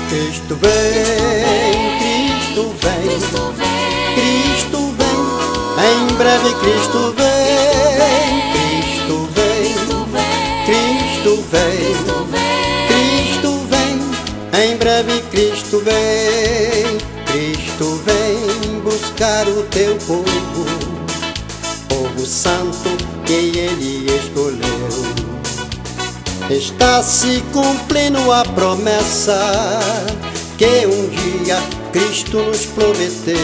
Cristo vem, Cristo vem, Cristo vem, em breve Cristo vem, Cristo vem, Cristo vem, Cristo vem, em breve Cristo vem, Cristo vem buscar o teu povo, povo santo que Ele escolheu. Está se cumprindo a promessa que um dia Cristo nos prometeu.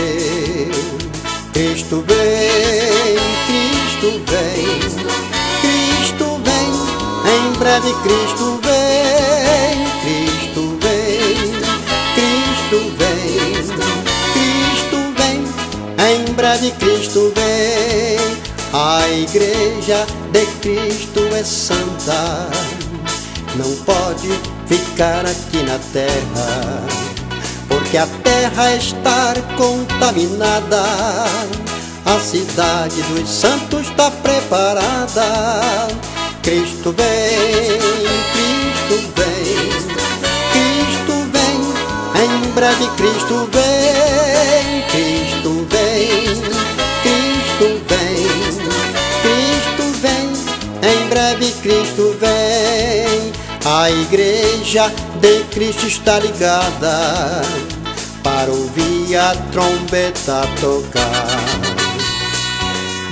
Cristo vem, Cristo vem, Cristo vem, em breve Cristo vem, Cristo vem, Cristo vem, Cristo vem, em breve Cristo vem. A igreja de Cristo é santa, não pode ficar aqui na terra, porque a terra está contaminada. A cidade dos santos está preparada. Cristo vem, Cristo vem, Cristo vem, em breve Cristo vem, Cristo vem, Cristo vem, Cristo vem, em breve Cristo vem. A igreja de Cristo está ligada para ouvir a trombeta tocar.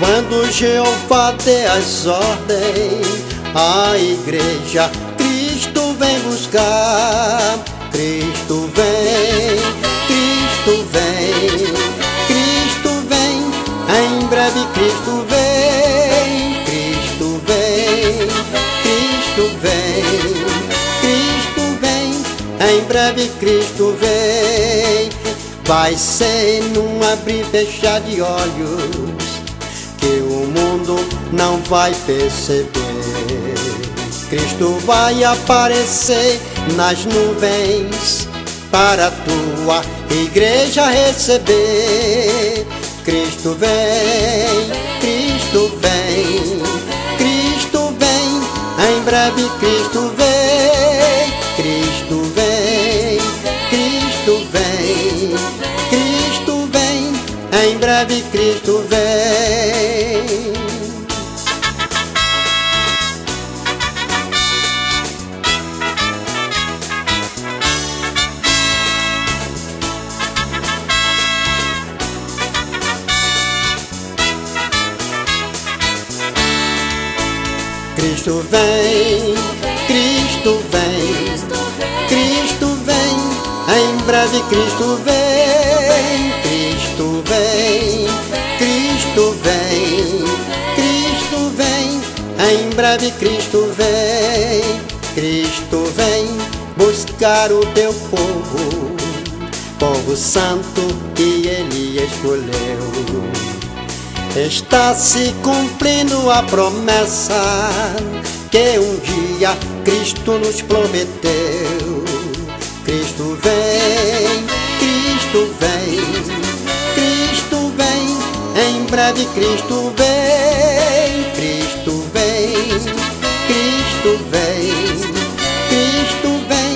Quando Jeová der as ordens, a igreja Cristo vem buscar. Cristo vem, Cristo vem, Cristo vem, em breve Cristo vem, Cristo vem, Cristo vem, Cristo vem, em breve Cristo vem. Vai ser num abrir e fechar de olhos que o mundo não vai perceber. Cristo vai aparecer nas nuvens para a tua igreja receber. Cristo vem, Cristo vem, Cristo vem, em breve Cristo vem, Cristo vem, Cristo vem, Cristo vem, em breve Cristo vem. Cristo vem, Cristo vem, Cristo vem, em breve Cristo vem, Cristo vem, Cristo vem, Cristo vem, em breve Cristo vem. Cristo vem buscar o teu povo, povo santo que Ele escolheu. Está se cumprindo a promessa que um dia Cristo nos prometeu. Cristo vem, Cristo vem, Cristo vem, em breve Cristo vem, Cristo vem, Cristo vem, Cristo vem,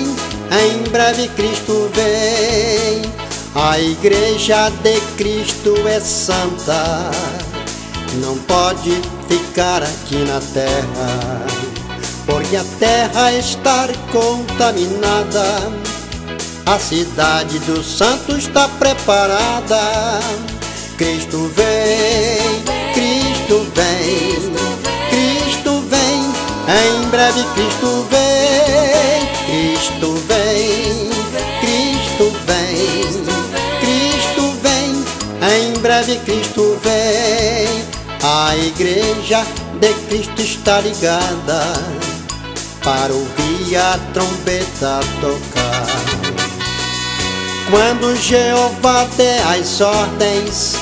em breve Cristo vem. A igreja de Cristo é santa, não pode ficar aqui na terra, porque a terra está contaminada. A cidade dos santos está preparada. Cristo vem, Cristo vem, Cristo vem, em breve Cristo vem, Cristo vem, Cristo vem, Cristo vem, em breve Cristo vem. A igreja de Cristo está ligada para ouvir a trombeta tocar. Quando Jeová der as ordens,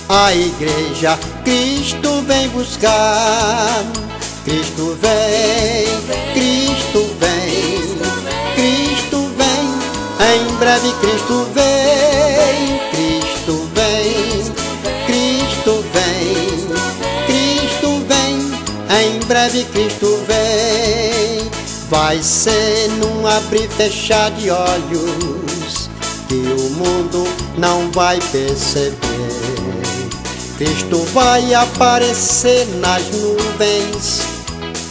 a igreja Cristo vem buscar. Cristo vem, Cristo vem, Cristo vem, em breve Cristo vem, Cristo vem, Cristo vem, Cristo vem, em breve Cristo vem. vai ser num abrir e fechar de olhos que o mundo não vai perceber. Cristo vai aparecer nas nuvens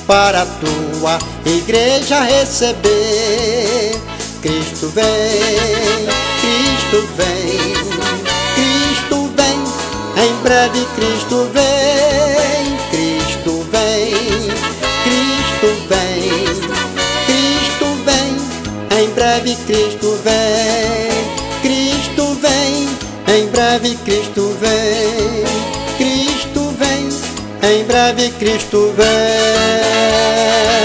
para a tua igreja receber. Cristo vem, Cristo vem, Cristo vem, em breve Cristo vem, Cristo vem, Cristo vem, Cristo vem, em breve Cristo vem, Cristo vem, em breve Cristo vem, Cristo vem, em breve Cristo vem.